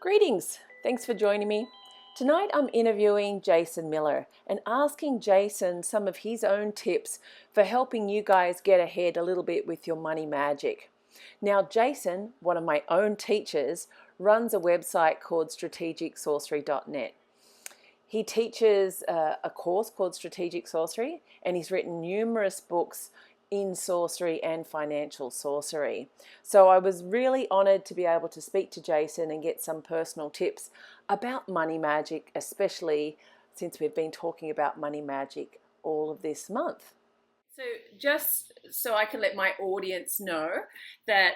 Greetings, thanks for joining me. Tonight I'm interviewing Jason Miller and asking Jason some of his own tips for helping you guys get ahead a little bit with your money magic. Now Jason, one of my own teachers, runs a website called strategicsorcery.net. He teaches a course called Strategic Sorcery, and he's written numerous books in sorcery and financial sorcery. So I was really honored to be able to speak to Jason and get some personal tips about money magic, especially since we've been talking about money magic all of this month. So just so I can let my audience know that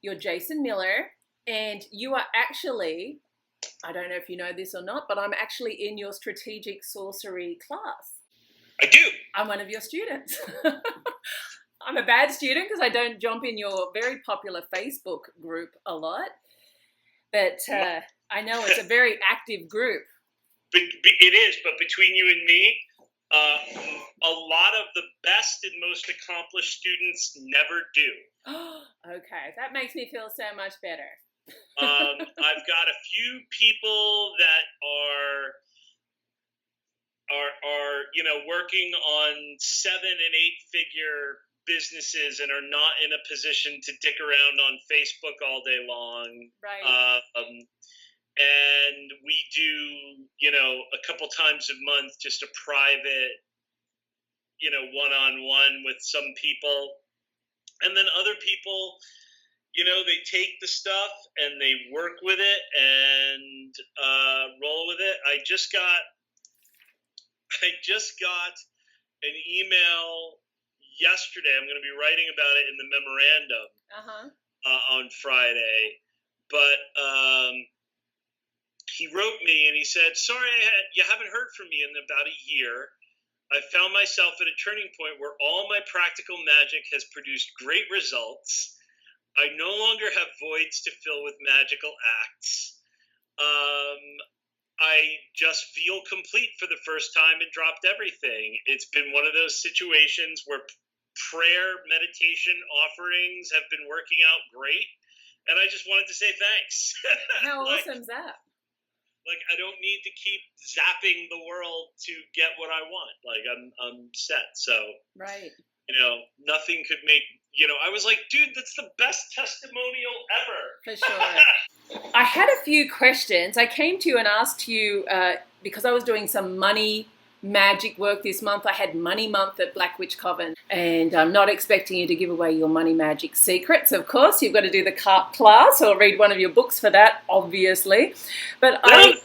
you're Jason Miller, and you are actually, I don't know if you know this or not, but I'm actually in your strategic sorcery class. I do. I'm one of your students. I'm a bad student because I don't jump in your very popular Facebook group a lot, but I know it's a very active group. It is, but between you and me, a lot of the best and most accomplished students never do. Okay, that makes me feel so much better. I've got a few people that are working on 7- and 8-figure businesses and are not in a position to dick around on Facebook all day long. Right. And we do, a couple times a month, just a private, one-on-one with some people. And then other people, they take the stuff and they work with it and roll with it. I just got an email yesterday. I'm going to be writing about it in the memorandum on Friday. But he wrote me and he said, "Sorry, you haven't heard from me in about a year. I found myself at a turning point where all my practical magic has produced great results. I no longer have voids to fill with magical acts. I just feel complete for the first time and dropped everything. It's been one of those situations where prayer, meditation, offerings have been working out great. And I just wanted to say thanks." How awesome is that? I don't need to keep zapping the world to get what I want. I'm set. So, right. Nothing could make, I was like, dude, that's the best testimonial ever. For sure. I had a few questions. I came to you and asked you, because I was doing some money magic work this month. I had money month at Black Witch Coven, and I'm not expecting you to give away your money magic secrets. Of course, you've got to do the class or read one of your books for that, obviously. But I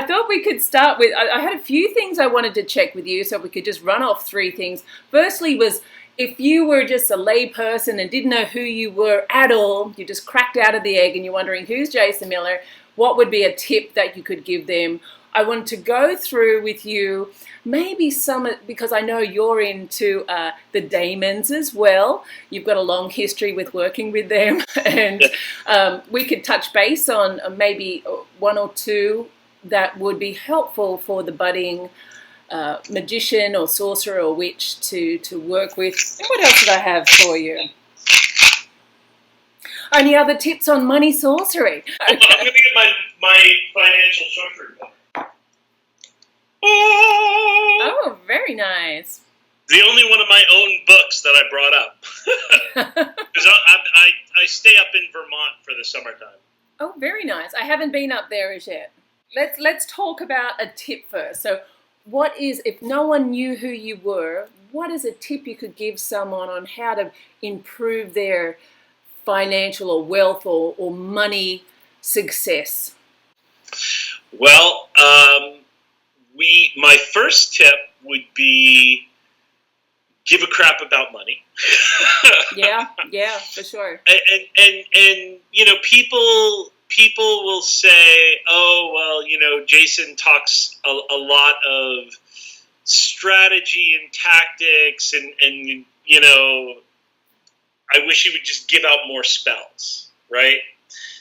thought we could start with, I had a few things I wanted to check with you, so we could just run off 3 things. Firstly was, if you were just a lay person and didn't know who you were at all, you just cracked out of the egg and you're wondering, who's Jason Miller? What would be a tip that you could give them? I want to go through with you maybe some, because I know you're into the daemons as well. You've got a long history with working with them. And we could touch base on maybe 1 or 2 that would be helpful for the budding magician or sorcerer or witch to work with. What else did I have for you? Any other tips on money sorcery? Okay. I'm going to get my financial sorcery book. Oh, very nice. The only one of my own books that I brought up. Because I stay up in Vermont for the summertime. Oh, very nice. I haven't been up there as yet. Let's talk about a tip first. So what is, if no one knew who you were, what is a tip you could give someone on how to improve their financial or wealth or money success? Well, my first tip would be give a crap about money. yeah, for sure. And people will say, oh, well, Jason talks a lot of strategy and tactics and I wish he would just give out more spells, right?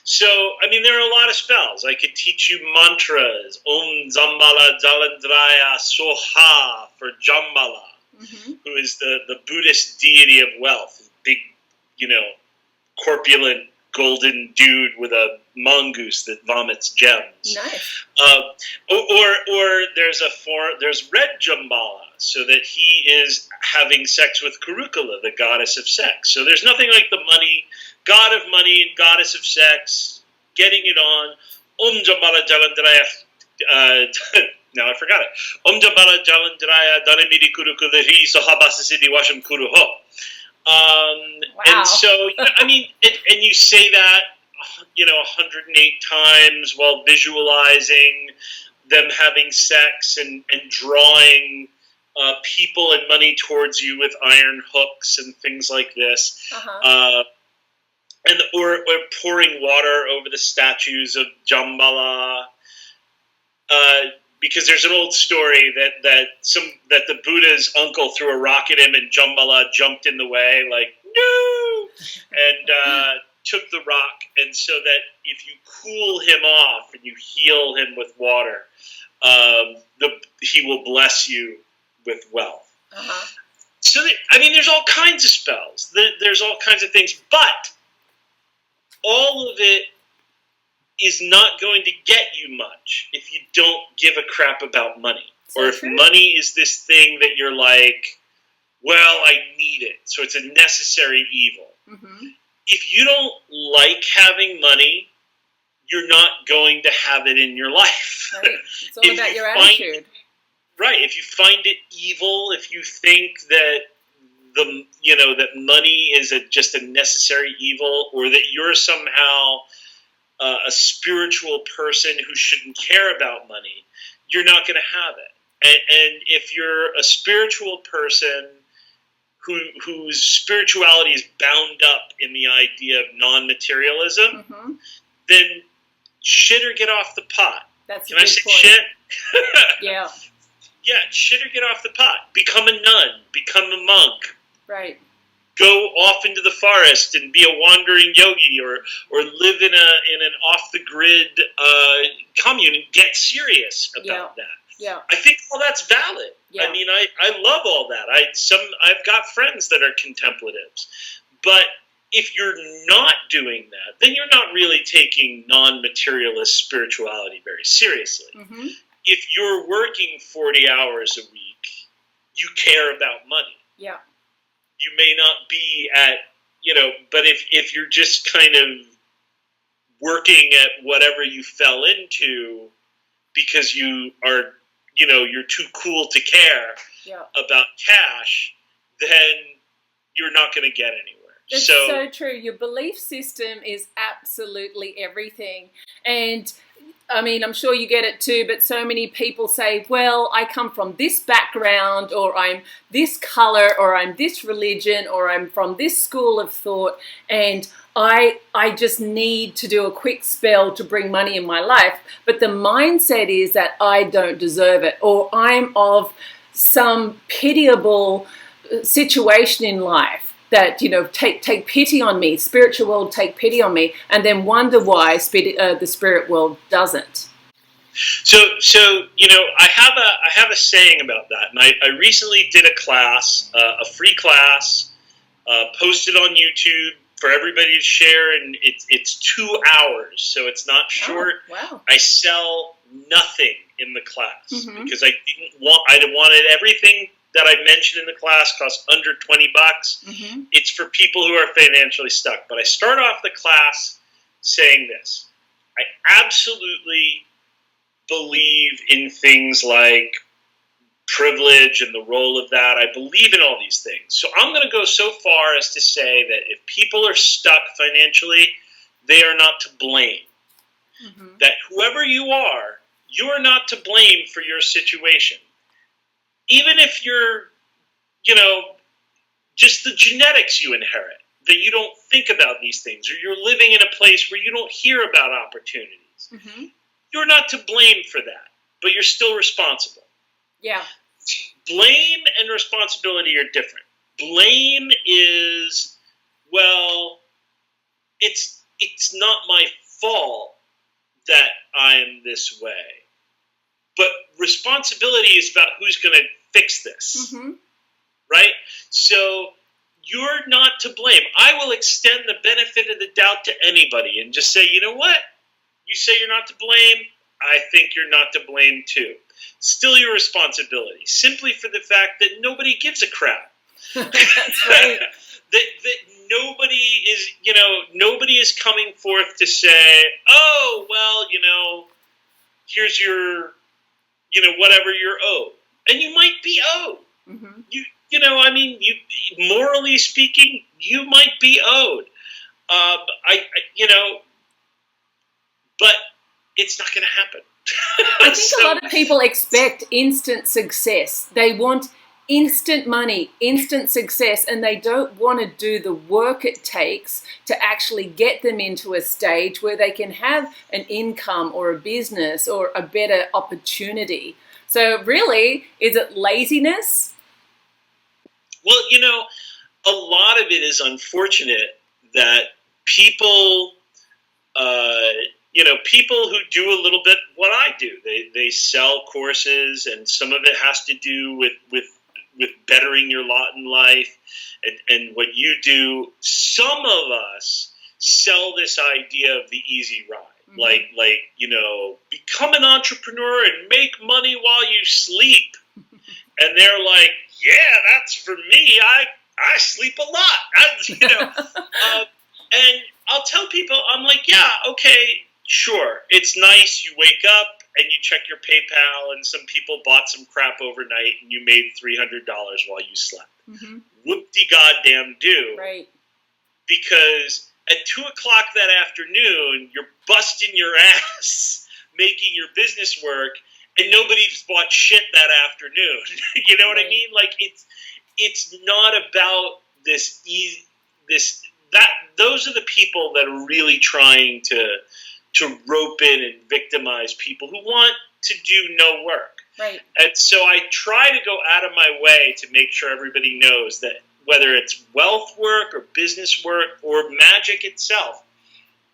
So, there are a lot of spells. I could teach you mantras, Om Zambala Jalandraya Soha for Jambala, who is the Buddhist deity of wealth, big, corpulent golden dude with a mongoose that vomits gems. Nice. Or there's red Jambala, so that he is having sex with Kurukula, the goddess of sex. So there's nothing like the god of money and goddess of sex, getting it on. Jambala Jalandraya. Now I forgot it. Jambala Jalandraya Danamidi Kurukula Ri Sahabasasidi Washam Kuruho. Wow. And so, I mean, and you say that, 108 times while visualizing them having sex and drawing people and money towards you with iron hooks and things like this. Or pouring water over the statues of Jambala. Because there's an old story that the Buddha's uncle threw a rock at him and Jambala jumped in the way, like, no, and took the rock, and so that if you cool him off and you heal him with water, he will bless you with wealth. So there's all kinds of spells. There's all kinds of things, but all of it is not going to get you much if you don't give a crap about money. So or if money is this thing that you're like, well, I need it, so it's a necessary evil. If you don't like having money, you're not going to have it in your life. Right. It's all about your attitude. Right. If you find it evil, if you think that that money is just a necessary evil, or that you're somehow a spiritual person who shouldn't care about money, you're not going to have it. And if you're a spiritual person whose spirituality is bound up in the idea of non-materialism, then shit or get off the pot. That's Can I say point. Shit? Yeah. Yeah, shit or get off the pot. Become a nun. Become a monk. Right. Go off into the forest and be a wandering yogi, or live in an off the grid commune and get serious about that. Yeah. I think all that's valid. Yeah. I mean, I love all that. I've got friends that are contemplatives, but if you're not doing that, then you're not really taking non-materialist spirituality very seriously. If you're working 40 hours a week, you care about money. Yeah. You may not be at, but if you're just kind of working at whatever you fell into because you are, you're too cool to care about cash, then you're not going to get anywhere. It's so true. Your belief system is absolutely everything. And I mean, I'm sure you get it too, but so many people say, well, I come from this background, or I'm this color, or I'm this religion, or I'm from this school of thought, and I just need to do a quick spell to bring money in my life. But the mindset is that I don't deserve it, or I'm of some pitiable situation in life that, take pity on me, spiritual world take pity on me, and then wonder why the spirit world doesn't. So I have a saying about that, and I recently did a class, a free class, posted on YouTube for everybody to share, and it's 2 hours, so it's not short. Oh, wow. I sell nothing in the class because I wanted everything that I mentioned in the class costs under $20. It's for people who are financially stuck. But I start off the class saying this. I absolutely believe in things like privilege and the role of that. I believe in all these things. So I'm going to go so far as to say that if people are stuck financially, they are not to blame. That whoever you are not to blame for your situation. Even if you're, just the genetics you inherit, that you don't think about these things, or you're living in a place where you don't hear about opportunities, you're not to blame for that, but you're still responsible. Yeah. Blame and responsibility are different. Blame is, well, it's not my fault that I'm this way. But responsibility is about who's going to fix this, right? So you're not to blame. I will extend the benefit of the doubt to anybody and just say, you know what? You say you're not to blame. I think you're not to blame too. Still your responsibility, simply for the fact that nobody gives a crap. That's right. that nobody is, nobody is coming forth to say, oh, well, here's your, whatever you're owed. And you might be owed. Mm-hmm. Morally speaking, you might be owed. But it's not going to happen. I think a lot of people expect instant success. They want instant money, instant success, and they don't want to do the work it takes to actually get them into a stage where they can have an income or a business or a better opportunity. So really, is it laziness? Well, a lot of it is unfortunate that people, people who do a little bit what I do. They sell courses, and some of it has to do with bettering your lot in life, and what you do. Some of us sell this idea of the easy ride. Mm-hmm. Like become an entrepreneur and make money while you sleep. And they're like, yeah, that's for me. I sleep a lot. And I'll tell people, I'm like, yeah, okay, sure. It's nice. You wake up and you check your PayPal, and some people bought some crap overnight, and you made $300 while you slept. Mm-hmm. Whoop-de-goddamn do. Right. Because at 2 o'clock that afternoon, you're busting your ass making your business work, and nobody's bought shit that afternoon. You know what I mean? Like, it's not about this easy. Those are the people that are really trying to rope in and victimize people who want to do no work. Right. And so I try to go out of my way to make sure everybody knows that whether it's wealth work or business work or magic itself,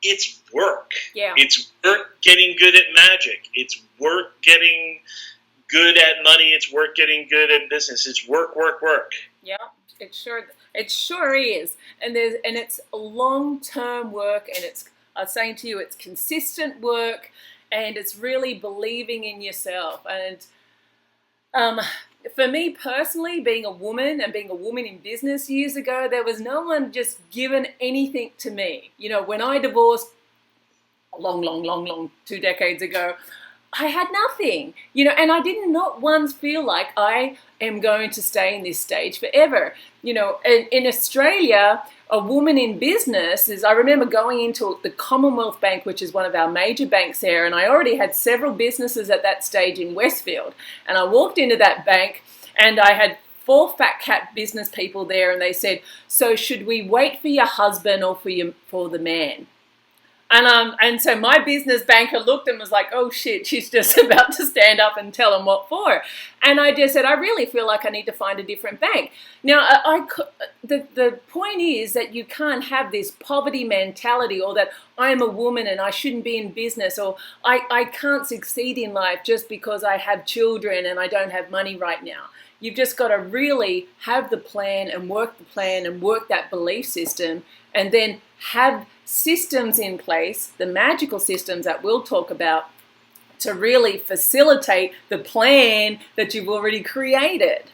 it's work. Yeah. It's work getting good at magic. It's work getting good at money. It's work getting good at business. It's work, work, work. Yeah, it sure is. And it's long-term work, and I was saying to you, it's consistent work, and it's really believing in yourself. And for me personally, being a woman in business years ago, there was no one just given anything to me. When I divorced long 2 decades ago, I had nothing, and I did not once feel like I am going to stay in this stage forever. In Australia, a woman in business I remember going into the Commonwealth Bank, which is one of our major banks there, and I already had several businesses at that stage in Westfield. And I walked into that bank, and I had 4 fat cat business people there, and they said, so should we wait for your husband or for the man? And so my business banker looked and was like, oh shit, she's just about to stand up and tell him what for. And I just said, I really feel like I need to find a different bank. Now, the point is that you can't have this poverty mentality, or that I'm a woman and I shouldn't be in business, or I can't succeed in life just because I have children and I don't have money right now. You've just got to really have the plan and work that belief system, and then have systems in place, the magical systems that we'll talk about, to really facilitate the plan that you've already created.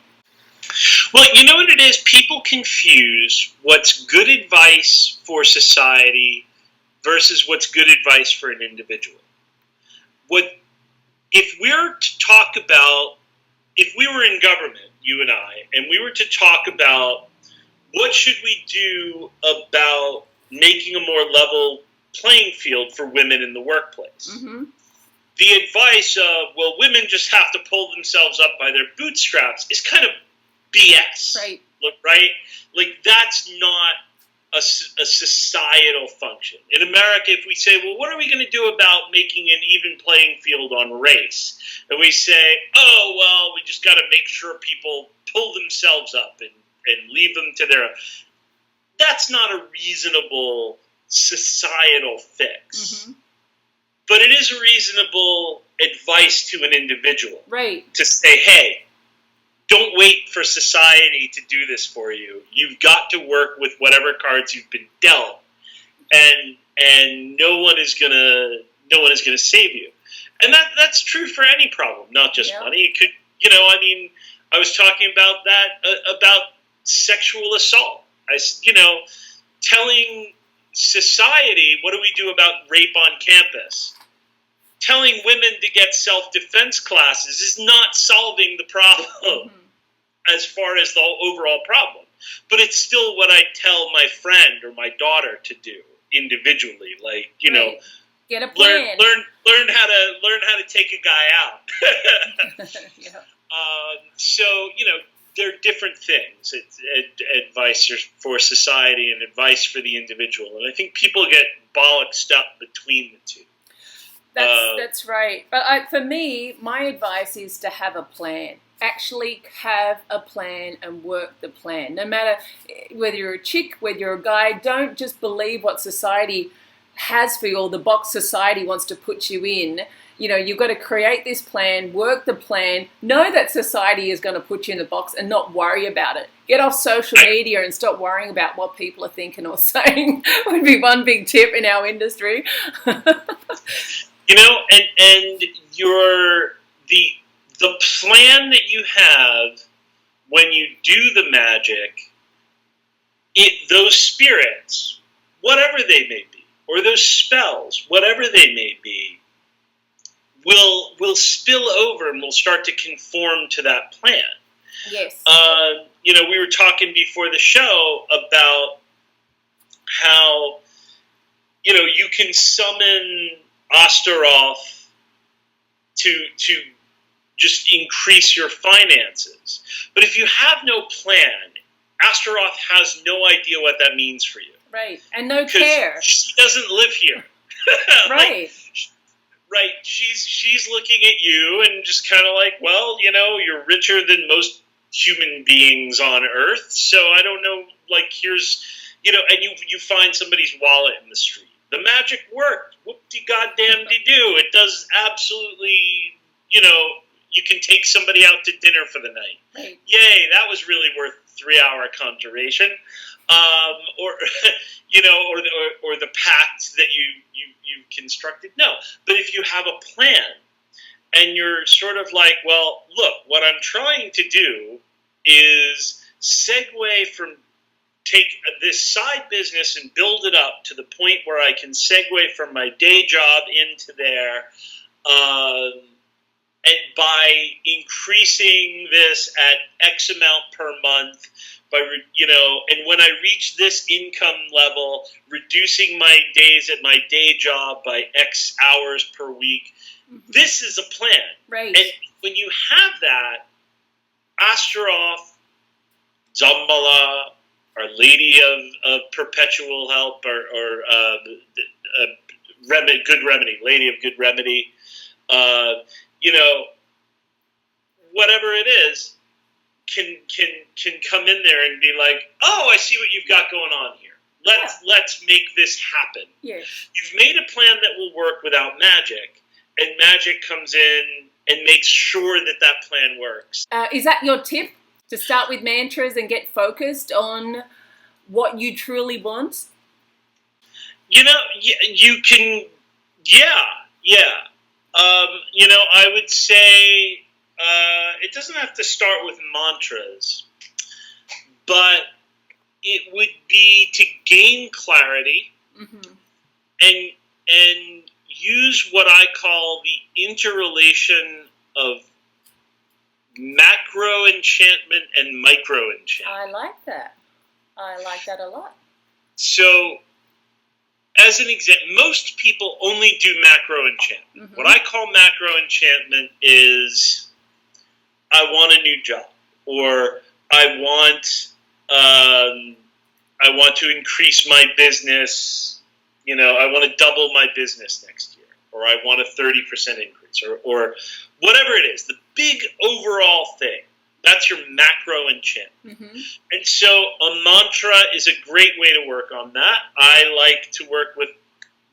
Well, you know what it is? People confuse what's good advice for society versus what's good advice for an individual. If we were in government, you and I, and we were to talk about what should we do about making a more level playing field for women in the workplace. Mm-hmm. The advice of, well, women just have to pull themselves up by their bootstraps is kind of BS. Right. Right? Like, that's not a societal function. In America, if we say, well, what are we going to do about making an even playing field on race? And we say, oh, well, we just got to make sure people pull themselves up and leave them to their... That's not a reasonable societal fix. Mm-hmm. But it is a reasonable advice to an individual. Right. To say, hey, don't wait for society to do this for you. You've got to work with whatever cards you've been dealt, and no one is gonna save you. And that's true for any problem, not just money. It could, I was talking about that about sexual assault. Telling society, what do we do about rape on campus? Telling women to get self-defense classes is not solving the problem as far as the overall problem. But it's still what I tell my friend or my daughter to do individually. Like, right. Get a plan. Learn how to take a guy out. Yeah. So, there are different things. It's advice for society and advice for the individual. And I think people get bollocksed up between the two. That's right. But for me, my advice is to have a plan. Actually have a plan and work the plan. No matter whether you're a chick, whether you're a guy, don't just believe what society has for you or the box society wants to put you in. You've got to create this plan, work the plan, know that society is going to put you in the box and not worry about it. Get off social media and stop worrying about what people are thinking or saying would be one big tip in our industry. And the plan that you have when you do the magic, those spirits, whatever they may be, or those spells, whatever they may be, will spill over and will start to conform to that plan. Yes. We were talking before the show about how, you can summon Astaroth to just increase your finances. But if you have no plan, Astaroth has no idea what that means for you. Right. And no care. She doesn't live here. Right. Right. She's looking at you and just kind of like, well, you're richer than most human beings on Earth, so I don't know, like, here's, and you find somebody's wallet in the street. The magic worked. Whoop-de-goddamn-de-doo. It does absolutely, you can take somebody out to dinner for the night. Right. Yay, that was really worth 3-hour conjuration. Or the pact that you constructed. No, but if you have a plan and you're sort of like, well, look, what I'm trying to do is take this side business and build it up to the point where I can segue from my day job into there, and by increasing this at X amount per month, and when I reach this income level, reducing my days at my day job by X hours per week. Mm-hmm. This is a plan. Right. And when you have that, Astaroth, Zambala, Our Lady of Perpetual Help, or Good Remedy, Lady of Good Remedy, whatever it is, can come in there and be like, oh, I see what you've got going on here. Let's make this happen. Yes. You've made a plan that will work without magic, and magic comes in and makes sure that plan works. Is that your tip? To start with mantras and get focused on what you truly want? You can, yeah. I would say it doesn't have to start with mantras, but it would be to gain clarity, mm-hmm. and use what I call the interrelation of macro enchantment and micro enchantment. I like that. I like that a lot. So, as an example, most people only do macro enchantment. Mm-hmm. What I call macro enchantment is, I want a new job, or I want to increase my business. I want to double my business next year, or I want a 30% increase, or whatever it is. The big overall thing. That's your macro enchantment. Mm-hmm. And so a mantra is a great way to work on that. I like to work with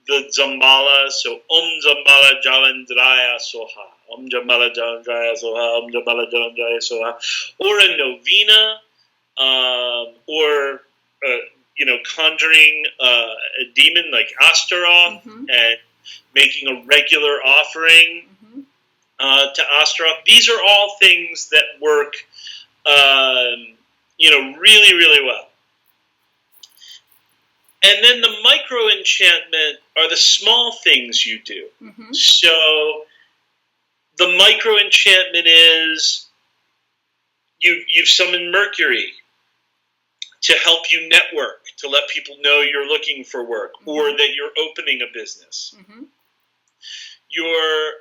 the Zambala, so Om Zambala Jalandraya Soha, Om Jamala Janjaya Soha, Om Jamala Janjaya Soha, or a novena, or conjuring a demon like Astaroth and making a regular offering to Astaroth. These are all things that work, really, really well. And then the micro enchantment are the small things you do. So the micro enchantment is you've summoned Mercury to help you network, to let people know you're looking for work or that you're opening a business. You're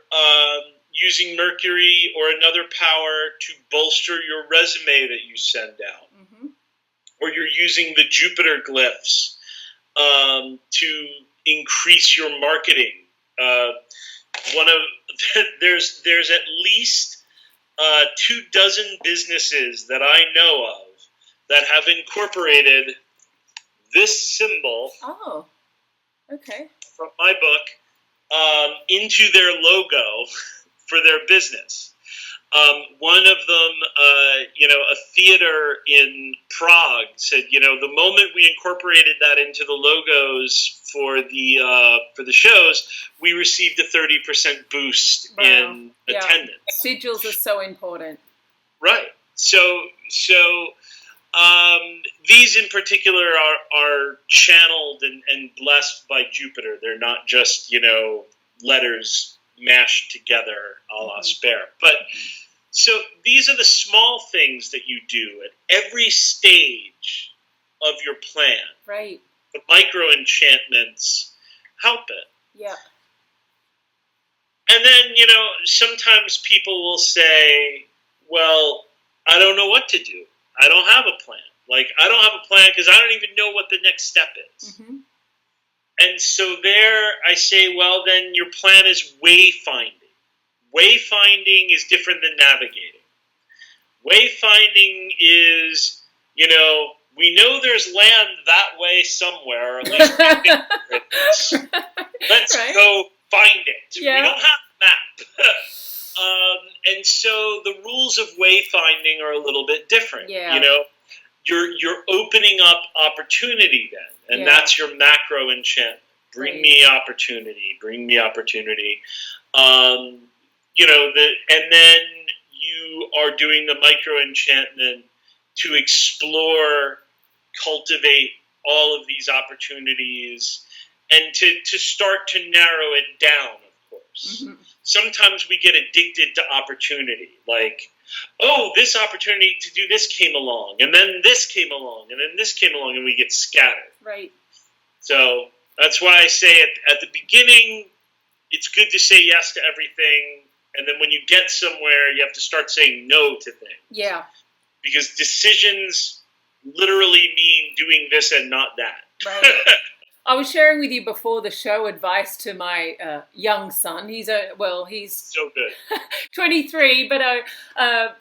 using Mercury or another power to bolster your resume that you send out. Or you're using the Jupiter glyphs to increase your marketing. There's at least 24 businesses that I know of that have incorporated this symbol from my book into their logo for their business. One of them, a theater in Prague said, the moment we incorporated that into the logos for the shows, we received a 30% boost in attendance. Sigils are so important. Right. So these in particular are channeled and blessed by Jupiter. They're not just, letters mashed together a la spare. But so these are the small things that you do at every stage of your plan. Right. The micro enchantments help it. Yeah. And then, sometimes people will say, well, I don't know what to do. I don't have a plan. Like, I don't have a plan because I don't even know what the next step is. And so there I say, well, then your plan is wayfinding. Wayfinding is different than navigating. Wayfinding is, we know there's land that way somewhere, or at least we think there is. Let's go find it. Yeah. We don't have a map. And so the rules of wayfinding are a little bit different. Yeah. You're opening up opportunity then, and that's your macro enchantment. Bring me opportunity. Bring me opportunity. And then you are doing the micro enchantment to explore, cultivate all of these opportunities, and to start to narrow it down, of course. Sometimes we get addicted to opportunity, like, oh, this opportunity to do this came along, and then this came along, and then this came along, and we get scattered. Right. So that's why I say at the beginning, it's good to say yes to everything, and then when you get somewhere, you have to start saying no to things. Yeah. Because decisions literally mean doing this and not that. Right. I was sharing with you before the show advice to my young son. He's so good. 23, but and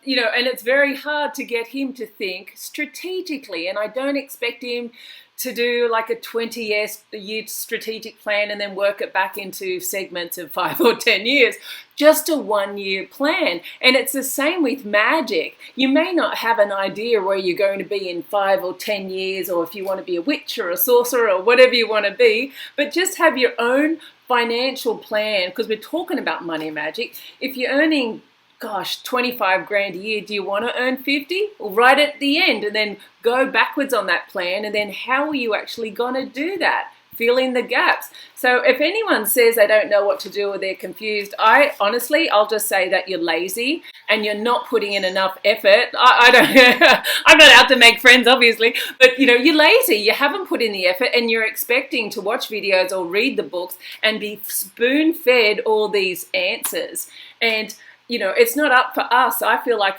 it's very hard to get him to think strategically. And I don't expect him to do like a 20-year strategic plan and then work it back into segments of 5 or 10 years. Just a 1-year plan. And it's the same with magic. You may not have an idea where you're going to be in 5 or 10 years, or if you want to be a witch or a sorcerer or whatever you want to be, but just have your own financial plan, because we're talking about money magic. If you're earning 25 grand a year, do you want to earn 50? Well, right at the end, and then go backwards on that plan, and then how are you actually going to do that? Fill in the gaps. So if anyone says they don't know what to do or they're confused, I'll just say that you're lazy and you're not putting in enough effort. I don't, I'm not out to make friends, obviously, but you're lazy. You haven't put in the effort, and you're expecting to watch videos or read the books and be spoon-fed all these answers. And it's not up for us. I feel like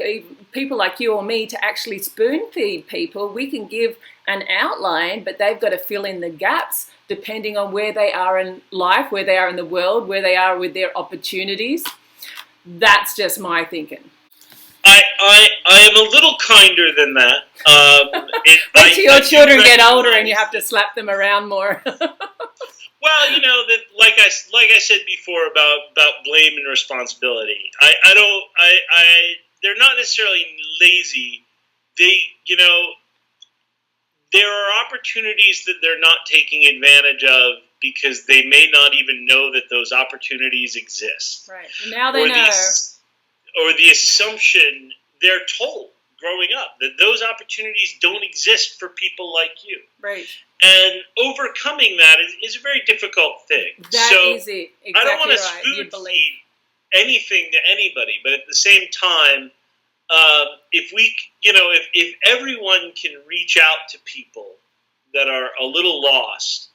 people like you or me to actually spoon feed people. We can give an outline, but they've got to fill in the gaps depending on where they are in life, where they are in the world, where they are with their opportunities. That's just my thinking. I am a little kinder than that. Wait till your children get older and you have to slap them around more. Well, that like I said before about blame and responsibility. I don't I they're not necessarily lazy. They there are opportunities that they're not taking advantage of because they may not even know that those opportunities exist. Right. Now they know. Or the assumption they're told growing up that those opportunities don't exist for people like you. Right. And overcoming that is a very difficult thing. That is it. Exactly. I don't want to right. spoon feed anything to anybody, but at the same time, if everyone can reach out to people that are a little lost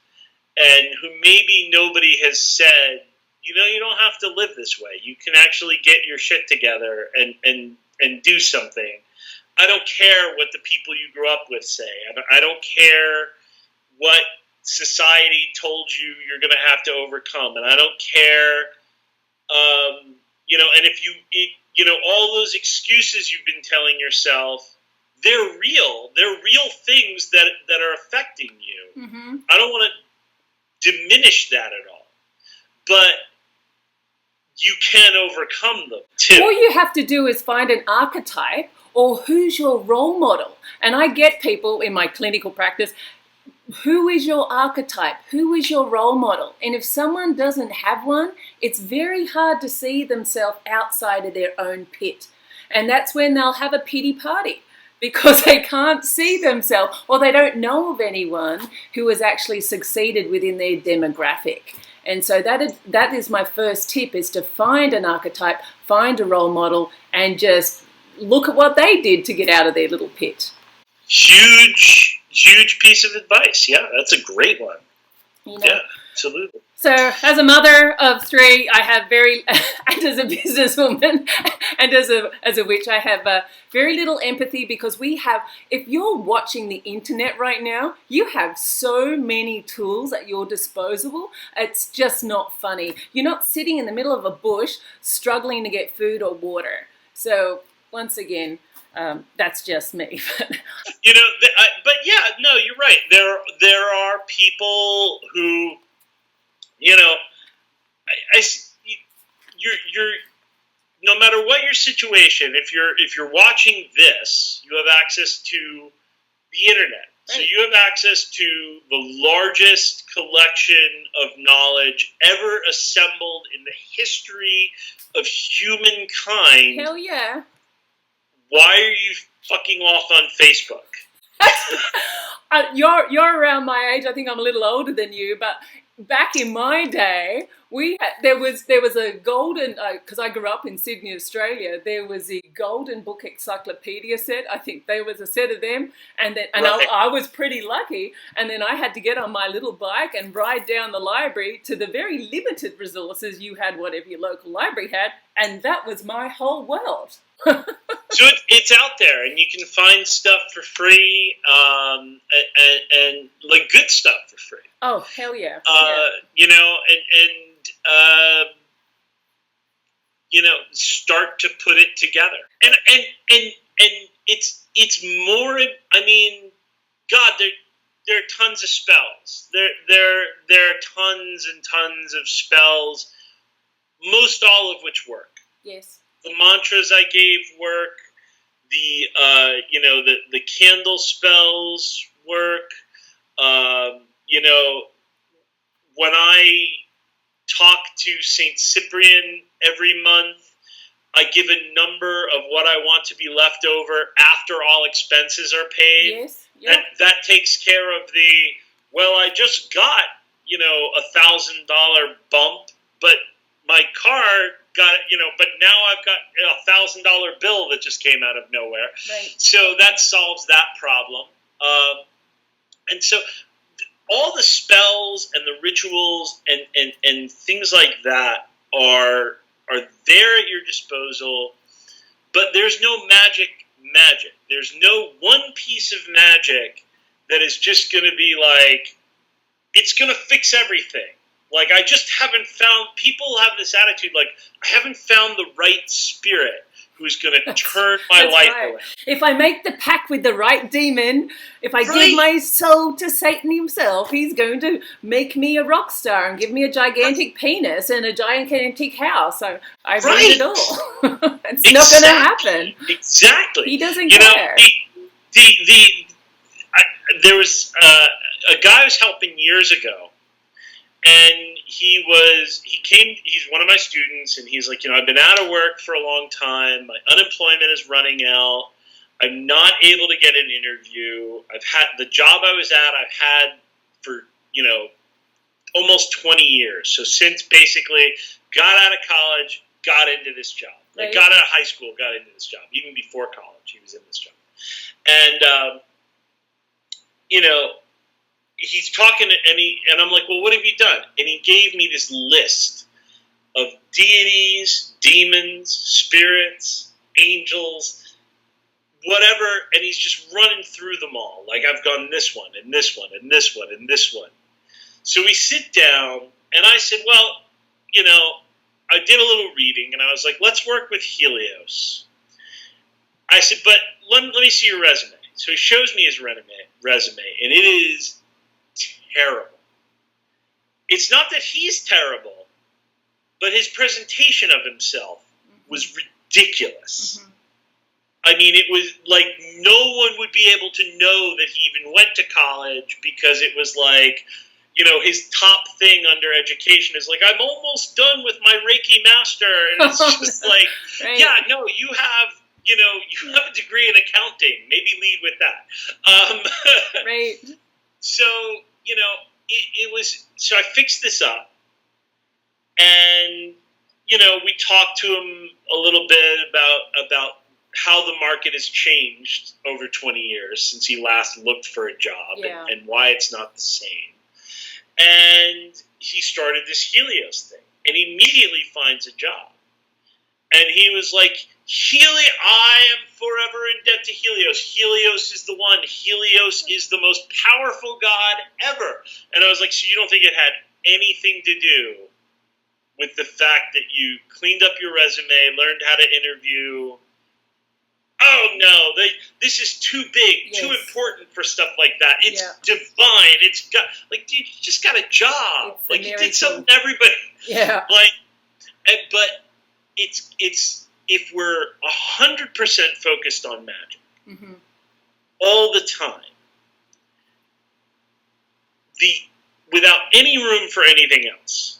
and who maybe nobody has said, you don't have to live this way. You can actually get your shit together and do something. I don't care what the people you grew up with say. I don't care what society told you you're going to have to overcome, and I don't care, and if all those excuses you've been telling yourself, they're real. They're real things that are affecting you. Mm-hmm. I don't want to diminish that at all, but you can overcome them too. All you have to do is find an archetype or who's your role model. And I get people in my clinical practice, who is your archetype? Who is your role model? And if someone doesn't have one, it's very hard to see themselves outside of their own pit. And that's when they'll have a pity party because they can't see themselves or they don't know of anyone who has actually succeeded within their demographic. And so that is my first tip, is to find an archetype, find a role model, and just look at what they did to get out of their little pit. Huge piece of advice. Yeah, that's a great one. Yeah, absolutely. So as a mother of three, I have and as a businesswoman and as a witch, I have very little empathy because if you're watching the internet right now, you have so many tools at your disposal. It's just not funny. You're not sitting in the middle of a bush struggling to get food or water. So once again, that's just me. But yeah, no, you're right. There are people who, you're no matter what your situation, if you're watching this, you have access to the internet. Right. So you have access to the largest collection of knowledge ever assembled in the history of humankind. Hell yeah. Why are you fucking off on Facebook? You're around my age. I think I'm a little older than you, but back in my day, there was a golden, because I grew up in Sydney, Australia. There was the Golden Book Encyclopedia set. I think there was a set of them, and right. I was pretty lucky. And then I had to get on my little bike and ride down the library to the very limited resources you had, whatever your local library had, and that was my whole world. So it's out there, and you can find stuff for free, and like good stuff for free. Oh, hell yeah! Start to put it together, and it's more. I mean, God, there are tons of spells. There are tons and tons of spells, most all of which work. Yes. The mantras I gave work. The candle spells work. When I talk to Saint Cyprian every month, I give a number of what I want to be left over after all expenses are paid. Yes. Yep. That takes care of I just got, $1,000 bump, but my car got, but now I've got $1,000 bill that just came out of nowhere. Right. So that solves that problem. And so all the spells and the rituals and things like that are there at your disposal, but there's no magic. There's no one piece of magic that is just going to be like, it's going to fix everything. Like, I just haven't found, people have this attitude, like, I haven't found the right spirit who's going to turn my life around. If I make the pact with the right demon, if I give my soul to Satan himself, he's going to make me a rock star and give me a gigantic penis and a gigantic house. So I've read it all. It's not going to happen. Exactly. He doesn't care. There was a guy I was helping years ago, and he's one of my students, and he's like, I've been out of work for a long time. My unemployment is running out. I'm not able to get an interview. I've had the job I was at, I've had for, almost 20 years. So since basically got out of college, got into this job. Right. Got out of high school, got into this job. Even before college, he was in this job. And, he's talking, and I'm like, well, what have you done? And he gave me this list of deities, demons, spirits, angels, whatever, and he's just running through them all. Like, I've gone this one, and this one, and this one, and this one. So we sit down, and I said, well, I did a little reading, and I was like, let's work with Helios. I said, but let me see your resume. So he shows me his resume, and it is terrible. It's not that he's terrible, but his presentation of himself was ridiculous. Mm-hmm. I mean, it was like no one would be able to know that he even went to college, because it was like, his top thing under education is like, I'm almost done with my Reiki master. And it's just like, right. Yeah, no, you have a degree in accounting. Maybe lead with that. Right. So, it was, so I fixed this up, and, we talked to him a little bit about how the market has changed over 20 years since he last looked for a job, and why it's not the same. And he started this Helios thing, and he immediately finds a job. And he was like, I am forever in debt to Helios. Helios is the one. Helios is the most powerful god ever. And I was like, so you don't think it had anything to do with the fact that you cleaned up your resume, learned how to interview? Oh, no, this is too big, too important for stuff like that. It's divine. It's got, like, dude, you just got a job. Like, you did something everybody. Yeah. But it's if we're 100% focused on magic all the time, without any room for anything else,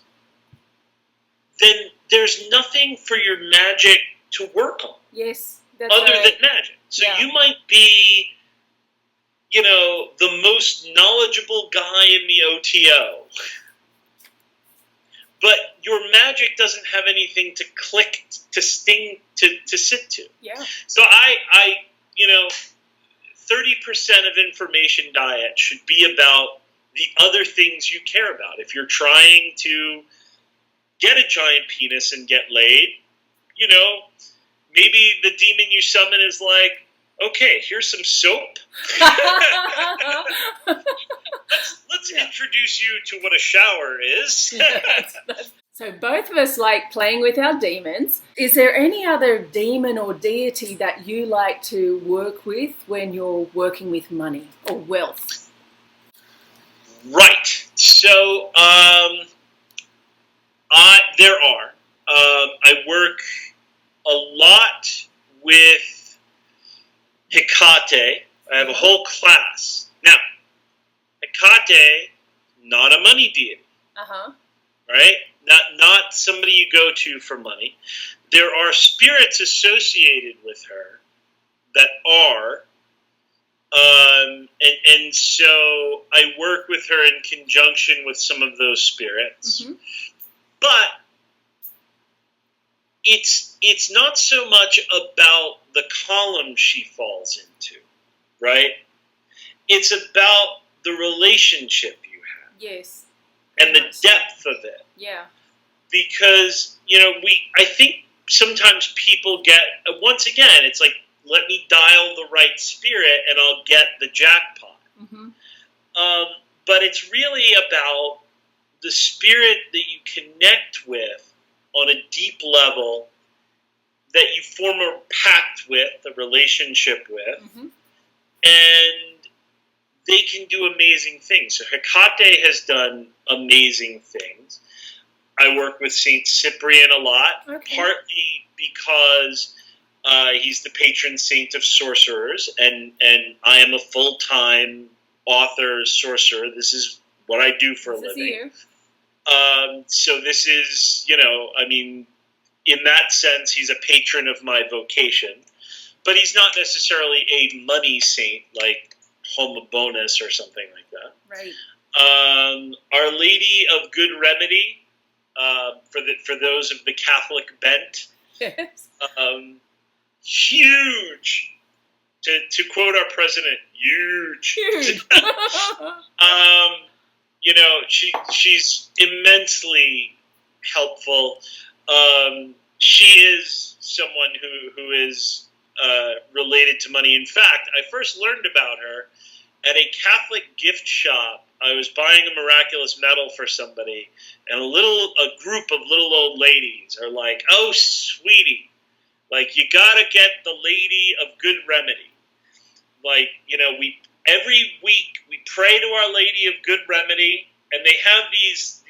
then there's nothing for your magic to work on. Yes. Other than magic. So you might be, the most knowledgeable guy in the OTO, but your magic doesn't have anything to click, to sting, to sit to. Yeah. So I 30% of information diet should be about the other things you care about. If you're trying to get a giant penis and get laid, maybe the demon you summon is like, okay, here's some soap. let's introduce you to what a shower is. So both of us like playing with our demons. Is there any other demon or deity that you like to work with when you're working with money or wealth? Right. So there are. I work a lot with Hecate. I have a whole class. Now, Hecate, not a money deity. Right? Not somebody you go to for money. There are spirits associated with her that are, and so I work with her in conjunction with some of those spirits. But it's not so much about the column she falls into, right? It's about the relationship you have. Yes. And the depth of it. Yeah. Because, I think sometimes people get, once again, it's like, let me dial the right spirit and I'll get the jackpot. But it's really about the spirit that you connect with on a deep level, that you form a pact with, a relationship with, Mm-hmm. and they can do amazing things. So Hecate has done amazing things. I work with Saint Cyprian a lot, partly because he's the patron saint of sorcerers, and I am a full-time author sorcerer. This is what I do for a living. So this is, I mean, in that sense, he's a patron of my vocation. But he's not necessarily a money saint like Homobonus or something like that. Right. Our Lady of Good Remedy, for those of the Catholic bent, Yes. Huge. To quote our president, huge. She's immensely helpful. She is someone who is related to money. In fact, I first learned about her at a Catholic gift shop. I was buying a miraculous medal for somebody, and a group of little old ladies are like, "Oh, sweetie, like you gotta get the Lady of Good Remedy." Like, every week we pray to Our Lady of Good Remedy, and they have these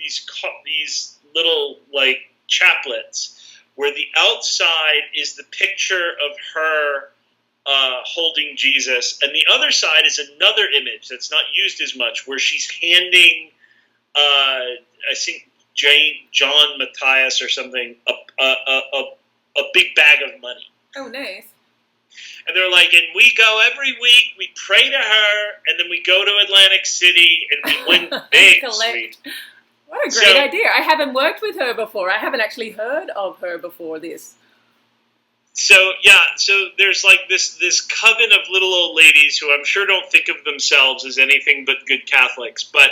little like chaplets where the outside is the picture of her holding Jesus, and the other side is another image that's not used as much, where she's handing, I think John Matthias or something, a big bag of money. Oh, nice. And they're like, and we go every week, we pray to her, and then we go to Atlantic City, and we win big, sweet. What a great idea. I haven't worked with her before. I haven't actually heard of her before this. So there's like this coven of little old ladies who I'm sure don't think of themselves as anything but good Catholics, but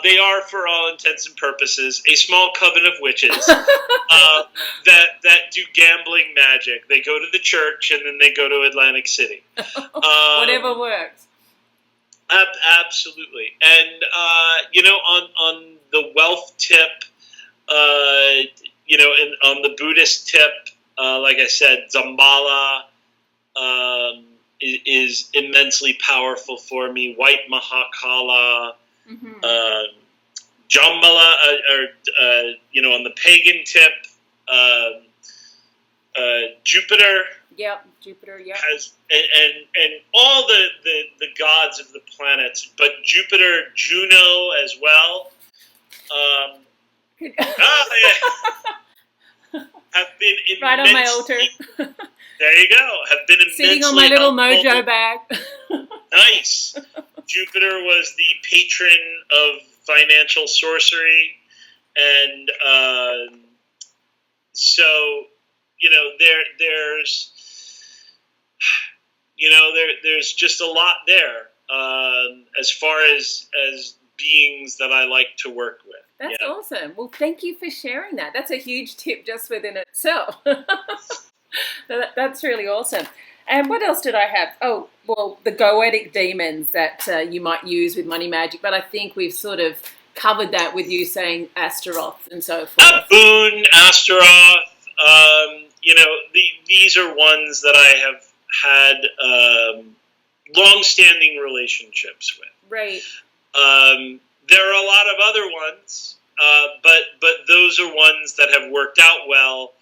they are, for all intents and purposes, a small coven of witches that do gambling magic. They go to the church and then they go to Atlantic City. Whatever works. Absolutely. And, on the wealth tip, and on the Buddhist tip, like I said, Zambala is immensely powerful for me. White Mahakala, Jambala, on the pagan tip, Jupiter. Yep, Jupiter. Yep. Has and all the gods of the planets, but Jupiter, Juno as well. Have been immensely, right on my altar. There you go. Have been immensely sitting on my little helpful. mojo bag. Nice. Jupiter was the patron of financial sorcery, and there's just a lot there as far as beings that I like to work with. That's awesome. Well, thank you for sharing that. That's a huge tip just within itself. That's really awesome. And what else did I have? Oh, well, the goetic demons that you might use with money magic, but I think we've sort of covered that with you saying Astaroth and so forth. Boon, Astaroth, these are ones that I have had long-standing relationships with. Right. There are a lot of other ones, but those are ones that have worked out well,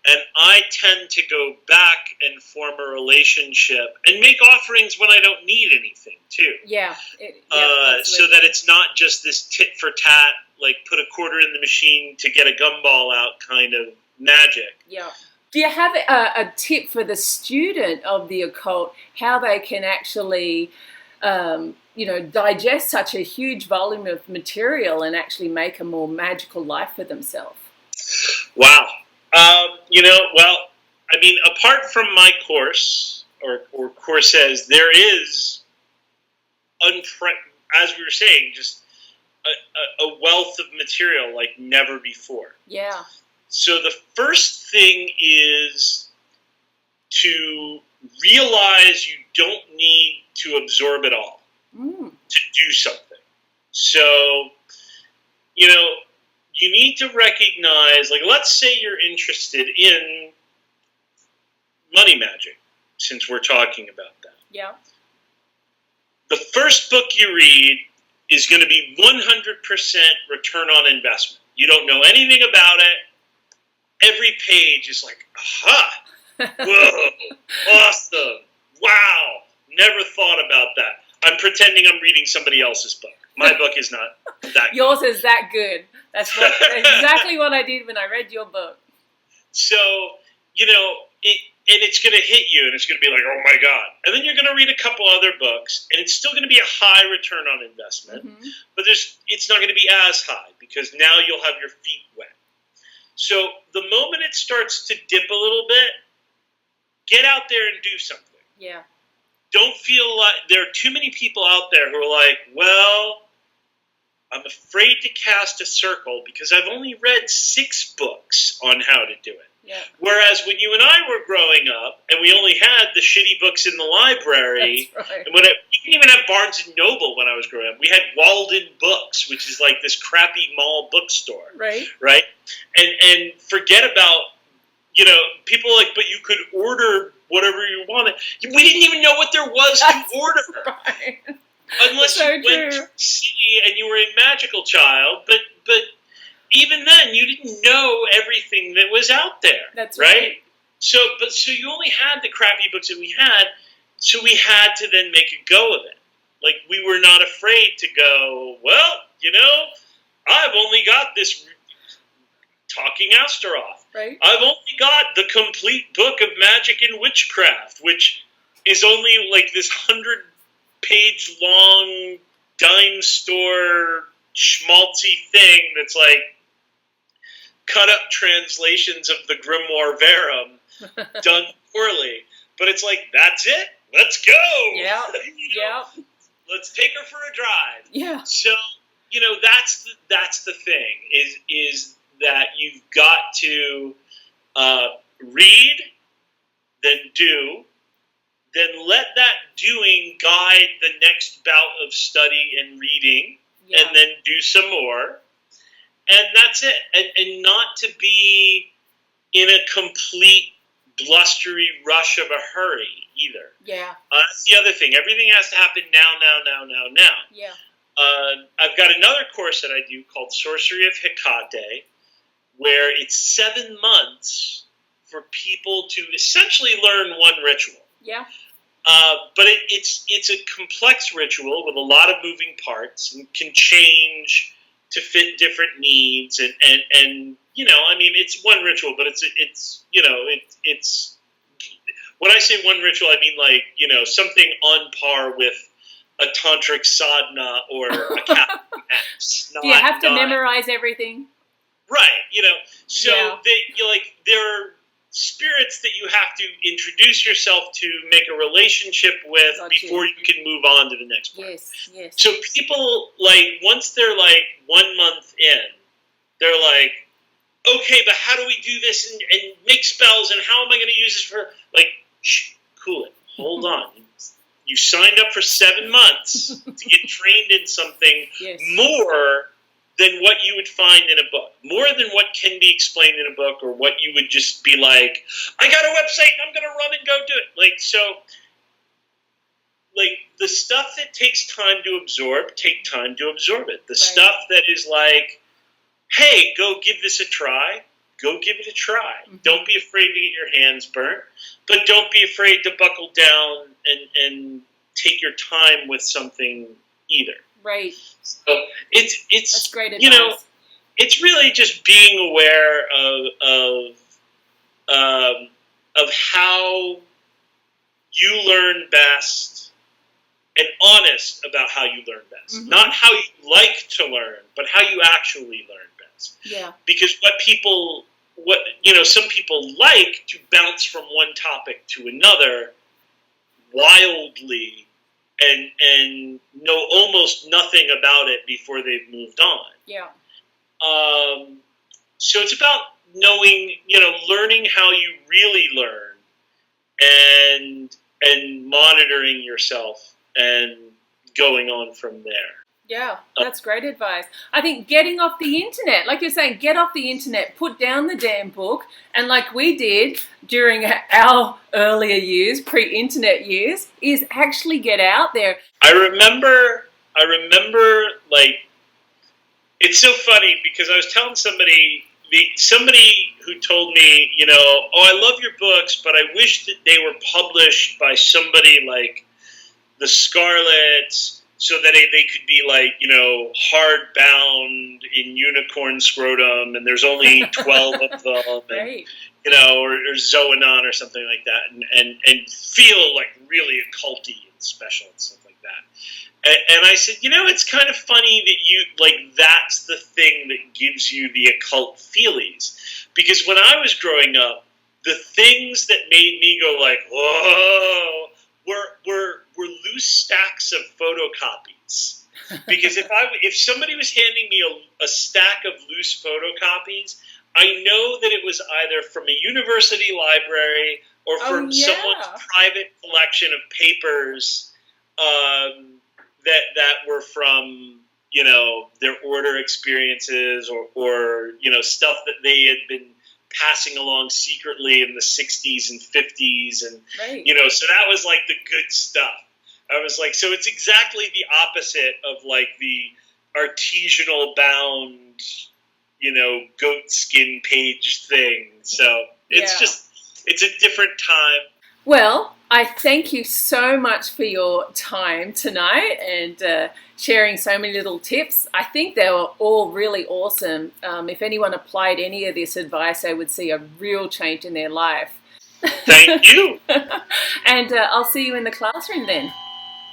and I tend to go back and form a relationship and make offerings when I don't need anything, too. Yeah. So that it's not just this tit-for-tat, like put a quarter in the machine to get a gumball out kind of magic. Yeah. Do you have a tip for the student of the occult, how they can actually digest such a huge volume of material and actually make a more magical life for themselves? Wow. Apart from my course or courses, there is, as we were saying, just a wealth of material like never before. Yeah. So the first thing is to realize you don't need to absorb it all to do something. So, you need to recognize, like, let's say you're interested in money magic, since we're talking about that. Yeah. The first book you read is going to be 100% return on investment. You don't know anything about it. Every page is like, aha, whoa, awesome, wow, never thought about that. I'm pretending I'm reading somebody else's book. My book is not that good. Yours is that good. That's exactly what I did when I read your book. So, and it's going to hit you, and it's going to be like, oh my God. And then you're going to read a couple other books, and it's still going to be a high return on investment, but it's not going to be as high because now you'll have your feet wet. So the moment it starts to dip a little bit, get out there and do something. Yeah. Don't feel like there are too many people out there who are like, well, I'm afraid to cast a circle because I've only read 6 books on how to do it. Yeah. Whereas when you and I were growing up, and we only had the shitty books in the library, that's right. and we didn't even have Barnes & Noble when I was growing up. We had Walden Books, which is like this crappy mall bookstore. Right. Right? And forget about, people are like, but you could order whatever you wanted. We didn't even know what there was to order. Right. Unless you went to sea and you were a magical child, but even then you didn't know everything that was out there. That's right. So you only had the crappy books that we had, so we had to then make a go of it. Like, we were not afraid to go, well, I've only got this Talking Astaroth. Right. I've only got the complete book of magic and witchcraft, which is only like this 100-page long dime store schmaltzy thing that's like cut up translations of the Grimoire Verum done poorly. But it's like, that's it. Let's go. Yeah. Yeah. Let's take her for a drive. Yeah. So, that's the thing is that you've got to read, then do, then let that doing guide the next bout of study and reading, and then do some more. And that's it. And not to be in a complete blustery rush of a hurry either. Yeah. That's the other thing. Everything has to happen now. Yeah. I've got another course that I do called Sorcery of Hecate, where it's 7 months for people to essentially learn one ritual. Yeah. But it's a complex ritual with a lot of moving parts and can change to fit different needs and it's one ritual, but it's when I say one ritual, I mean like, something on par with a tantric sadhana or a Catholic mass. Do you have to memorize everything? Right, so there are spirits that you have to introduce yourself to, make a relationship with before you can move on to the next part. Yes. So people, once they're 1 month in, they're like, okay, but how do we do this and make spells, and how am I going to use this for, cool it, hold on. You signed up for 7 months to get trained in something more than what you would find in a book, more than what can be explained in a book, or what you would just be like, I got a website and I'm going to run and go do it. The stuff that takes time to absorb, take time to absorb it. The stuff that is like, hey, go give this a try, go give it a try. Mm-hmm. Don't be afraid to get your hands burnt, but don't be afraid to buckle down and take your time with something either. Right. So it's that's great advice. It's really just being aware of how you learn best, and honest about how you learn best. Mm-hmm. Not how you like to learn, but how you actually learn best. Yeah. Because some people like to bounce from one topic to another wildly and know almost nothing about it before they've moved on. Yeah. So it's about knowing, learning how you really learn and monitoring yourself and going on from there. Yeah, that's great advice. I think getting off the internet, like you're saying, get off the internet, put down the damn book, and like we did during our earlier years, pre-internet years, is actually get out there. I remember, like, it's so funny because I was telling somebody who told me, oh, I love your books, but I wish that they were published by somebody like the Scarlets, so that they could be like, hardbound in unicorn scrotum, and there's only 12 of them, Right. and, or Zoanon or something like that, and feel like really occulty and special and stuff like that. And I said, it's kind of funny that that's the thing that gives you the occult feelies, because when I was growing up, the things that made me go like, whoa, were loose stacks of photocopies. Because if somebody was handing me a stack of loose photocopies, I know that it was either from a university library or from someone's private collection of papers that were from their order experiences or stuff that they had been passing along secretly in the 60s and 50s, and right. So that was like the good stuff. I was like, so it's exactly the opposite of like the artisanal bound, goat skin page thing. So it's a different time. Well, I thank you so much for your time tonight and sharing so many little tips. I think they were all really awesome. If anyone applied any of this advice, they would see a real change in their life. Thank you. And I'll see you in the classroom then.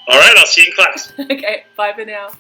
All right, I'll see you in class. Okay, bye for now.